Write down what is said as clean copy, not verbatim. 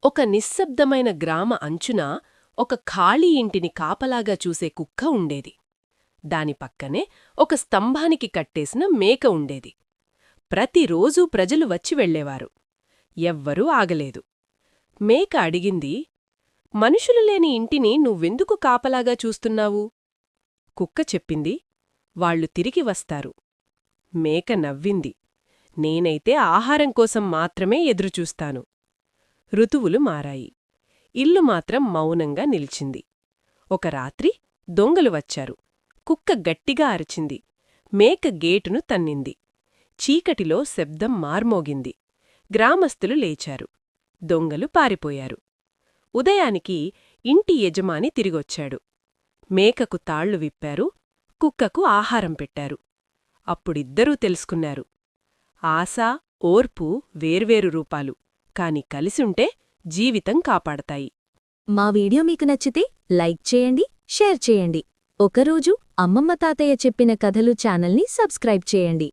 ఒక నిశ్శబ్దమైన గ్రామ అంచున ఒక ఖాళీ ఇంటిని కాపలాగా చూసే కుక్క ఉండేది. దాని పక్కనే ఒక స్తంభానికి కట్టేసిన మేక ఉండేది. ప్రతిరోజూ ప్రజలు వచ్చి వెళ్లేవారు. ఎవ్వరూ ఆగలేదు. మేక అడిగింది, మనుషులు లేని ఇంటిని నువ్వెందుకు కాపలాగా చూస్తున్నావు? కుక్క చెప్పింది, వాళ్ళు తిరిగి వస్తారు. మేక నవ్వింది, నేనైతే ఆహారం కోసం మాత్రమే ఎదురుచూస్తాను. ఋతువులు మారాయి. ఇల్లు మాత్రం మౌనంగా నిలిచింది. ఒక రాత్రి దొంగలు వచ్చారు. కుక్క గట్టిగా అరిచింది. మేక గేటును తన్నింది. చీకటిలో శబ్దం మార్మోగింది. గ్రామస్థులు లేచారు. దొంగలు పారిపోయారు. ఉదయానికి ఇంటి యజమాని తిరిగొచ్చాడు. మేకకు తాళ్లు విప్పారు. కుక్కకు ఆహారం పెట్టారు. అప్పుడిద్దరూ తెలుసుకున్నారు. ఆశ, ఓర్పు వేర్వేరు రూపాలు, కాని కలిసుంటే జీవితం కాపాడతాయి. మా వీడియో మీకు నచ్చితే లైక్ చేయండి, షేర్ చేయండి. ఒకరోజు అమ్మమ్మ తాతయ్య చెప్పిన కథలు ఛానల్ని సబ్స్క్రైబ్ చేయండి.